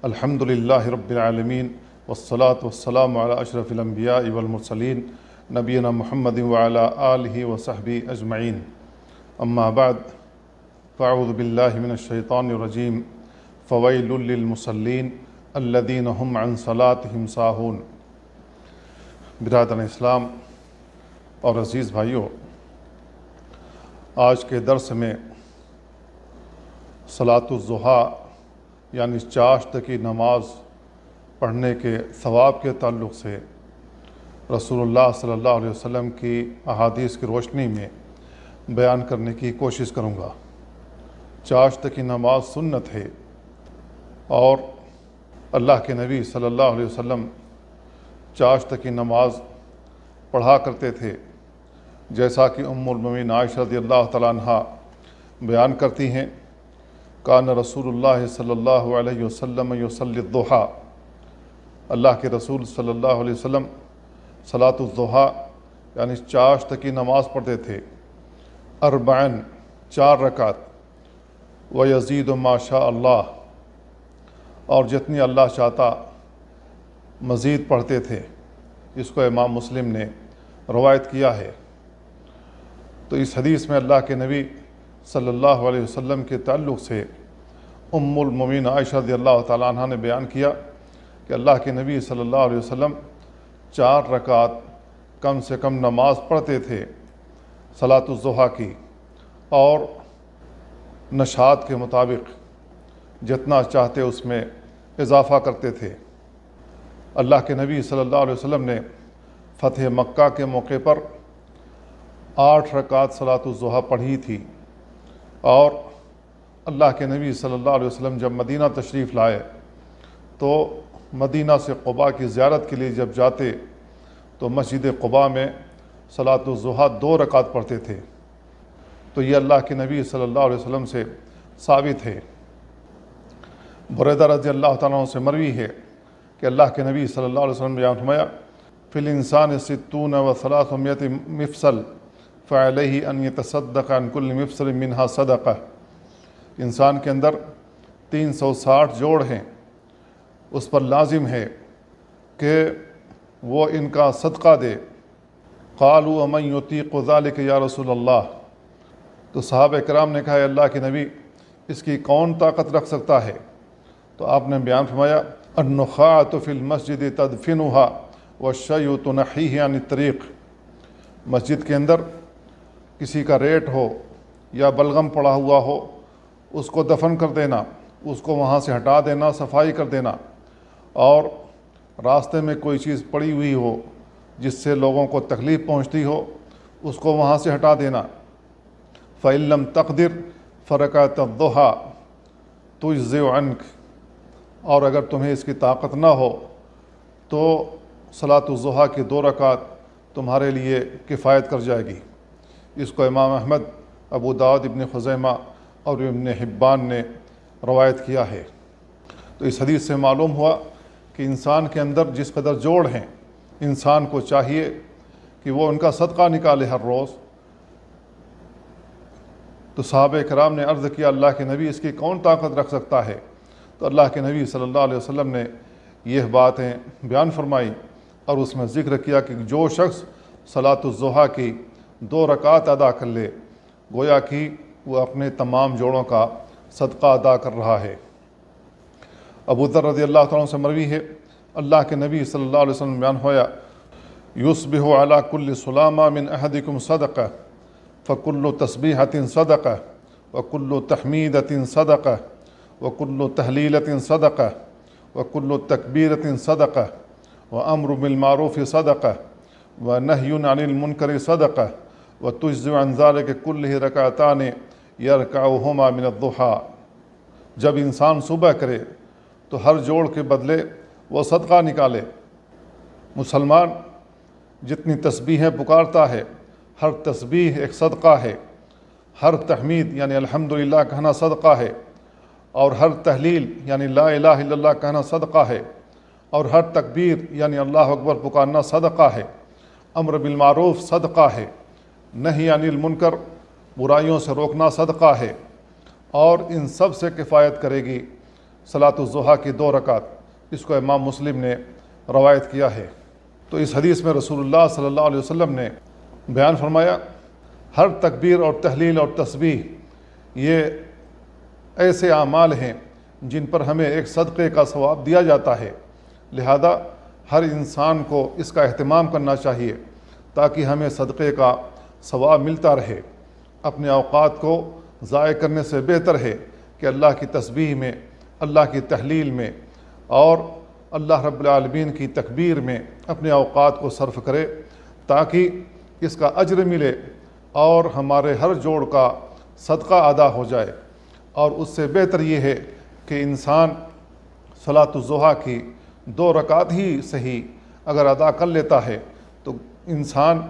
الحمد للہ رب العالمین والصلاة والسلام علی اشرف الانبیاء والمرسلین نبینا محمد وعلی آلہ وصحبہ اجمعین اما بعد فاعوذ باللہ من الشیطان الرجیم فویل للمصلین الذین هم عن صلاتهم ساہون۔ برادران اسلام اور عزیز بھائیوں، آج کے درس میں صلاۃ الضحیٰ یعنی چاشت کی نماز پڑھنے کے ثواب کے تعلق سے رسول اللہ صلی اللہ علیہ وسلم کی احادیث کی روشنی میں بیان کرنے کی کوشش کروں گا۔ چاشت کی نماز سنت ہے اور اللہ کے نبی صلی اللہ علیہ وسلم چاشت کی نماز پڑھا کرتے تھے، جیسا کہ ام المومنین عائشہ رضی اللہ تعالیٰ عنہ بیان کرتی ہیں، کان رسول اللہ صلی اللہ علیہ وسلم یصلی الضحیٰ، اللہ کے رسول صلی اللہ علیہ وسلم صلاۃ الضحیٰ یعنی چاشت کی نماز پڑھتے تھے، اربعن 4 رکعت، ویزید ما شاء اللہ، اور جتنی اللہ چاہتا مزید پڑھتے تھے۔ اس کو امام مسلم نے روایت کیا ہے۔ تو اس حدیث میں اللہ کے نبی صلی اللہ علیہ وسلم کے تعلق سے ام المومنین عائشہ رضی اللہ تعالیٰ عنہ نے بیان کیا کہ اللہ کے نبی صلی اللہ علیہ وسلم 4 رکعت کم سے کم نماز پڑھتے تھے صلاۃ الضحیٰ کی، اور نشاط کے مطابق جتنا چاہتے اس میں اضافہ کرتے تھے۔ اللہ کے نبی صلی اللہ علیہ وسلم نے فتح مکہ کے موقع پر 8 رکعت صلاۃ الضحیٰ پڑھی تھی، اور اللہ کے نبی صلی اللہ علیہ وسلم جب مدینہ تشریف لائے تو مدینہ سے قباء کی زیارت کے لیے جب جاتے تو مسجد قباء میں صلاۃ الضحیٰ 2 رکعت پڑھتے تھے۔ تو یہ اللہ کے نبی صلی اللہ علیہ وسلم سے ثابت ہے۔ بریدہ رضی اللہ تعالیٰ عنہ سے مروی ہے کہ اللہ کے نبی صلی اللہ علیہ وسلم نے بیان فرمایا، فی الانسان 60 و 300 مفصل فعلیہ ان یتصدق عن کل مفصل منہا صدقہ، انسان کے اندر 360 جوڑ ہیں، اس پر لازم ہے کہ وہ ان کا صدقہ دے۔ قالوا ومن یطیق ذلک یا رسول اللہ، تو صحابہ کرام نے کہا اے اللہ کے نبی اس کی کون طاقت رکھ سکتا ہے؟ تو آپ نے بیان فرمایا، النخاعۃ فی المسجد تدفنها والشیء تنحیہ عن الطریق، مسجد کے اندر کسی کا ریٹ ہو یا بلغم پڑا ہوا ہو، اس کو دفن کر دینا، اس کو وہاں سے ہٹا دینا، صفائی کر دینا، اور راستے میں کوئی چیز پڑی ہوئی ہو جس سے لوگوں کو تکلیف پہنچتی ہو، اس کو وہاں سے ہٹا دینا۔ فَإِن لَمْ تَقْدِرْ فَرَكَعَتَ الضُّحَىٰ تُجْزِئُ عَنْكَ، اور اگر تمہیں اس کی طاقت نہ ہو تو صلاۃ الضحیٰ کی 2 رکعت تمہارے لیے کفایت کر جائے گی۔ اس کو امام احمد، ابو داؤد، ابن خزیمہ اور ابن حبان نے روایت کیا ہے۔ تو اس حدیث سے معلوم ہوا کہ انسان کے اندر جس قدر جوڑ ہیں، انسان کو چاہیے کہ وہ ان کا صدقہ نکالے ہر روز۔ تو صحابہ کرام نے عرض کیا اللہ کے نبی اس کی کون طاقت رکھ سکتا ہے؟ تو اللہ کے نبی صلی اللہ علیہ وسلم نے یہ باتیں بیان فرمائی، اور اس میں ذکر کیا کہ جو شخص صلاۃ الضحیٰ کی 2 رکعت ادا کر لے، گویا کہ وہ اپنے تمام جوڑوں کا صدقہ ادا کر رہا ہے۔ ابو ذر رضی اللہ تعالیٰ عنہ سے مروی ہے، اللہ کے نبی صلی اللہ علیہ وسلم بیان ہوا، یصبح علی کل سلامہ من احدکم صدقہ فکل تسبیحۃ صدقہ وکل تحمیدۃ صدقہ وکل تہلیلۃ صدقہ وکل تکبیرۃ صدقہ وامر بالمعروف صدقہ ونہی عن المنکر صدقہ وتجزئ عن ذلک کلہ رکعتان یرکعہما من الضحیٰ، جب انسان صبح کرے تو ہر جوڑ کے بدلے وہ صدقہ نکالے۔ مسلمان جتنی تسبیحیں پکارتا ہے، ہر تسبیح ایک صدقہ ہے، ہر تحمید یعنی الحمدللہ کہنا صدقہ ہے، اور ہر تحلیل یعنی لا الہ الا اللہ کہنا صدقہ ہے، اور ہر تکبیر یعنی اللہ اکبر پکارنا صدقہ ہے، امر بالمعروف صدقہ ہے، نہی عن المنکر برائیوں سے روکنا صدقہ ہے، اور ان سب سے کفایت کرے گی صلاۃ الضحیٰ کی 2 رکعت، اس کو امام مسلم نے روایت کیا ہے۔ تو اس حدیث میں رسول اللہ صلی اللہ علیہ وسلم نے بیان فرمایا، ہر تکبیر اور تحلیل اور تسبیح یہ ایسے اعمال ہیں جن پر ہمیں ایک صدقے کا ثواب دیا جاتا ہے، لہذا ہر انسان کو اس کا اہتمام کرنا چاہیے تاکہ ہمیں صدقے کا ثواب ملتا رہے۔ اپنے اوقات کو ضائع کرنے سے بہتر ہے کہ اللہ کی تسبیح میں، اللہ کی تحلیل میں اور اللہ رب العالمین کی تکبیر میں اپنے اوقات کو صرف کرے تاکہ اس کا اجر ملے اور ہمارے ہر جوڑ کا صدقہ ادا ہو جائے۔ اور اس سے بہتر یہ ہے کہ انسان صلاۃ الضحیٰ کی 2 رکعت ہی صحیح اگر ادا کر لیتا ہے تو انسان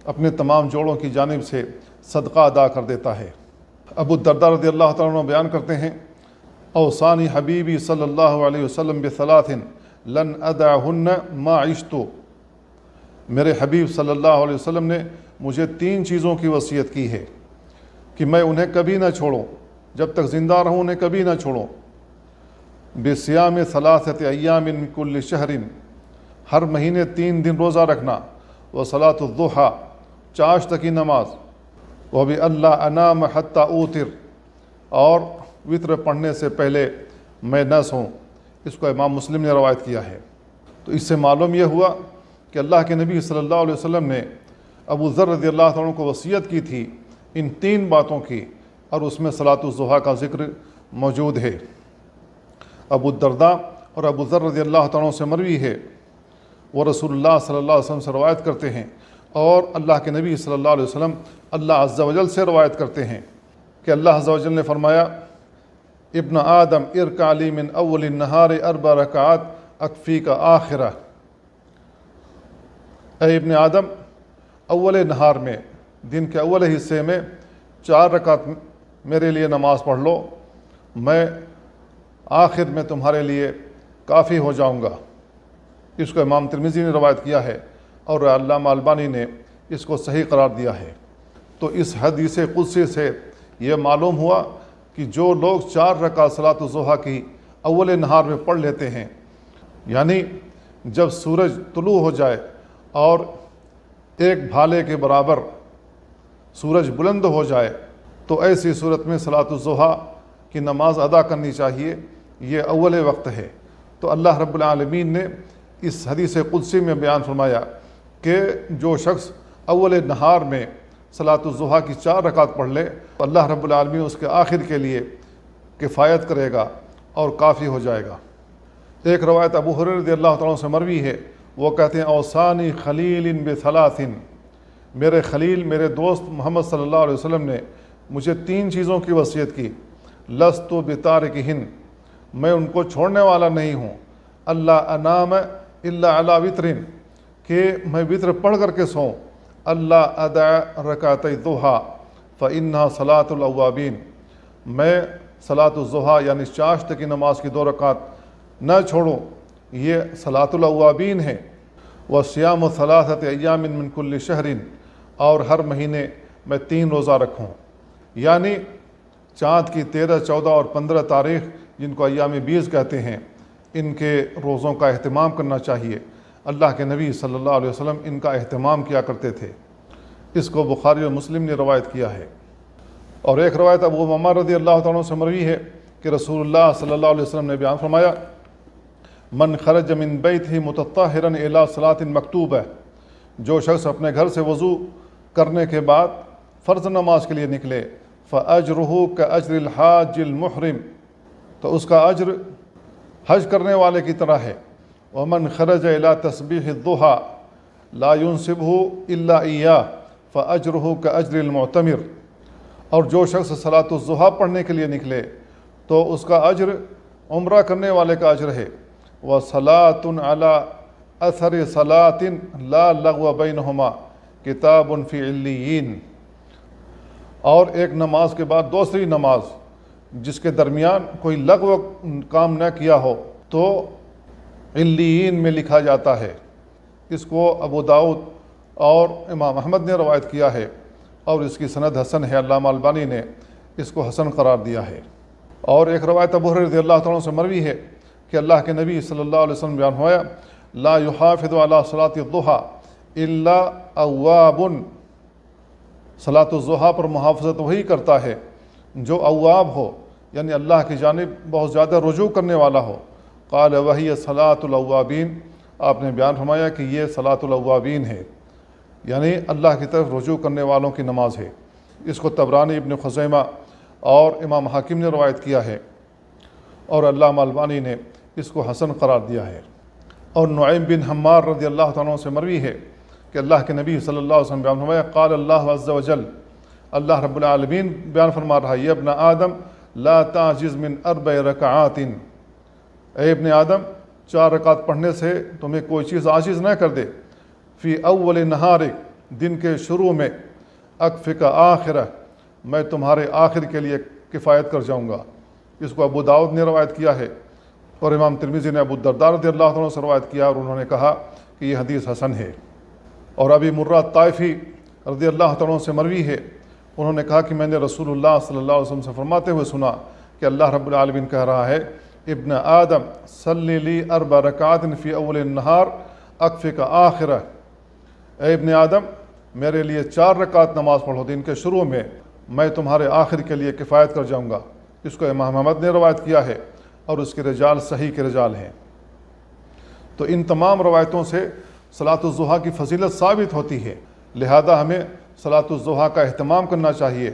اپنے تمام جوڑوں کی جانب سے صدقہ ادا کر دیتا ہے۔ ابو الدرداء رضی اللہ تعالیٰ عنہ بیان کرتے ہیں، اوصانی حبیبی صلی اللہ علیہ وسلم بثلاث لن ادعہن ما عشت، میرے حبیب صلی اللہ علیہ وسلم نے مجھے 3 چیزوں کی وصیت کی ہے کہ میں انہیں کبھی نہ چھوڑوں، جب تک زندہ رہوں انہیں کبھی نہ چھوڑوں۔ بصیام 3 ایام من کل شہر، ہر مہینے 3 دن روزہ رکھنا، وصلاۃ الضحیٰ، چاشت کی نماز، وباللہ انام حتی اوتر، اور وطر پڑھنے سے پہلے میں نہ سوں۔ اس کو امام مسلم نے روایت کیا ہے۔ تو اس سے معلوم یہ ہوا کہ اللہ کے نبی صلی اللہ علیہ وسلم نے ابو ذر رضی اللہ عنہ کو وصیت کی تھی ان 3 باتوں کی، اور اس میں صلاۃ الضحیٰ کا ذکر موجود ہے۔ ابو الدرداء اور ابو ذر رضی اللہ عنہ سے مروی ہے، وہ رسول اللہ صلی اللہ علیہ وسلم سے روایت کرتے ہیں، اور اللہ کے نبی صلی اللہ علیہ وسلم اللہ عز و جل سے روایت کرتے ہیں کہ اللہ عز و جل نے فرمایا، ابن آدم ارکع لی من اول النہار 4 رکعات اکفیک آخرہ، اے ابن آدم اول نہار میں، دن کے اول حصے میں 4 رکعت میرے لیے نماز پڑھ لو، میں آخر میں تمہارے لیے کافی ہو جاؤں گا۔ اس کو امام ترمذی نے روایت کیا ہے اور علامہ البانی نے اس کو صحیح قرار دیا ہے۔ تو اس حدیث قدسی سے یہ معلوم ہوا کہ جو لوگ 4 رکعت صلاۃ الضحیٰ کی اول نہار میں پڑھ لیتے ہیں، یعنی جب سورج طلوع ہو جائے اور 1 بھالے کے برابر سورج بلند ہو جائے تو ایسی صورت میں صلاۃ الضحیٰ کی نماز ادا کرنی چاہیے، یہ اول وقت ہے۔ تو اللہ رب العالمین نے اس حدیث قدسی میں بیان فرمایا کہ جو شخص اول نہار میں صلاۃ الضحیٰ کی 4 رکعت پڑھ لے تو اللہ رب العالمین اس کے آخر کے لیے کفایت کرے گا اور کافی ہو جائے گا۔ ایک روایت ابو ہریرہ رضی اللہ تعالیٰ سے مروی ہے، وہ کہتے ہیں، اوصانی خلیل بثلاث، میرے خلیل میرے دوست محمد صلی اللہ علیہ وسلم نے مجھے 3 چیزوں کی وصیت کی، لست بتارکہن، میں ان کو چھوڑنے والا نہیں ہوں، اللہ انام الا علی وطر، کہ میں وطر پڑھ کر کے سوں، اللہ ادع رکعتی الضحیٰ فانہا صلاۃ الاوابین، میں صلاۃ الضحیٰ یعنی چاشت کی نماز کی 2 رکعت نہ چھوڑوں، یہ صلاۃ الاوابین ہے۔ وصیام 3 ایام من کل شہر، اور ہر مہینے میں 3 روزہ رکھوں، یعنی چاند کی 13، 14 اور 15 تاریخ جن کو ایام بیض کہتے ہیں، ان کے روزوں کا اہتمام کرنا چاہیے۔ اللہ کے نبی صلی اللہ علیہ وسلم ان کا اہتمام کیا کرتے تھے۔ اس کو بخاری اور مسلم نے روایت کیا ہے۔ اور ایک روایت ابو امامہ رضی اللہ عنہ سے مروی ہے کہ رسول اللہ صلی اللہ علیہ وسلم نے بیان فرمایا، من خرج من بیتہ متطہرا الی صلاۃ مکتوبہ، جو شخص اپنے گھر سے وضو کرنے کے بعد فرض نماز کے لیے نکلے، فاجرہ کاجر الحاج المحرم، تو اس کا اجر حج کرنے والے کی طرح ہے۔ ومن خرج الی تسبیح الضحیٰ لا ینصبہ الا ایاہ فاجرہ کاجر المعتمر، اور جو شخص صلاۃ الضحیٰ پڑھنے کے لیے نکلے تو اس کا اجر عمرہ کرنے والے کا اجر ہے۔ وصلاۃ علی اثر صلاۃ لا لغو بینہما کتاب فی علیین، اور ایک نماز کے بعد دوسری نماز جس کے درمیان کوئی لغو کام نہ کیا ہو تو علیین میں لکھا جاتا ہے۔ اس کو ابو داؤد اور امام احمد نے روایت کیا ہے اور اس کی سند حسن ہے، علامہ البانی نے اس کو حسن قرار دیا ہے۔ اور ایک روایت ابو ہریرہ رضی اللہ تعالیٰ عنہ سے مروی ہے کہ اللہ کے نبی صلی اللہ علیہ وسلم بیان فرمایا لا یحافظ علی صلاۃ الضحى الا اواب، صلاۃ الضحیٰ پر محافظت وہی کرتا ہے جو اواب ہو، یعنی اللہ کی جانب بہت زیادہ رجوع کرنے والا ہو۔ قال وہی صلاۃ الاوابین، آپ نے بیان فرمایا کہ یہ صلاۃ الاوابین ہے، یعنی اللہ کی طرف رجوع کرنے والوں کی نماز ہے۔ اس کو طبرانی، ابن خزیمہ اور امام حاکم نے روایت کیا ہے، اور علامہ البانی نے اس کو حسن قرار دیا ہے۔ اور نعیم بن حمار رضی اللہ تعالیٰ عنہ سے مروی ہے کہ اللہ کے نبی صلی اللہ علیہ وسلم بیان فرمایا قال اللہ عز وجل، اللہ رب العالمین بیان فرما رہا ہے یا ابن آدم لا تعجز من 4 رکعات، اے ابن آدم 4 رکعت پڑھنے سے تمہیں کوئی چیز عاجز نہ کر دے، فی اول نہارک، دن کے شروع میں، اکفک آخرہ، میں تمہارے آخر کے لیے کفایت کر جاؤں گا۔ اس کو ابو داؤد نے روایت کیا ہے، اور امام ترمذی نے ابو الدرداء رضی اللہ عنہ سے روایت کیا، اور انہوں نے کہا کہ یہ حدیث حسن ہے۔ اور ابی مرہ طائفی رضی اللہ عنہ سے مروی ہے، انہوں نے کہا کہ میں نے رسول اللہ صلی اللہ علیہ وسلم سے فرماتے ہوئے سنا کہ اللہ رب العالمین کہہ رہا ہے ابن آدم صلی لی 4 رکعات فی اول النہار اکفک آخرہ، اے ابن آدم میرے لیے 4 رکعت نماز پڑھو دن کے شروع میں تمہارے آخر کے لیے کفایت کر جاؤں گا۔ اس کو امام احمد نے روایت کیا ہے، اور اس کے رجال صحیح کے رجال ہیں۔ تو ان تمام روایتوں سے صلاۃ الضحیٰ کی فضیلت ثابت ہوتی ہے، لہذا ہمیں صلاۃ الضحیٰ کا اہتمام کرنا چاہیے۔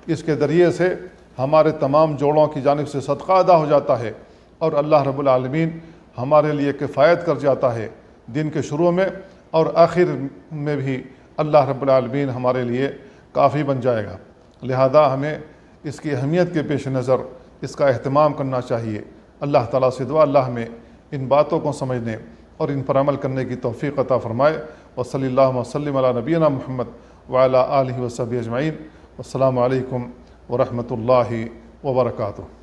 اس کے ذریعے سے ہمارے تمام جوڑوں کی جانب سے صدقہ ادا ہو جاتا ہے، اور اللہ رب العالمین ہمارے لیے کفایت کر جاتا ہے دن کے شروع میں، اور آخر میں بھی اللہ رب العالمین ہمارے لیے کافی بن جائے گا۔ لہذا ہمیں اس کی اہمیت کے پیش نظر اس کا اہتمام کرنا چاہیے۔ اللہ تعالیٰ سے دعا اللہ ہمیں ان باتوں کو سمجھنے اور ان پر عمل کرنے کی توفیق عطا فرمائے۔ وصلی اللہ وسلم علی نبینا محمد وعلی آلہ وصحبہ اجمعین۔ السلام علیکم ورحمۃ اللہ وبرکاتہ۔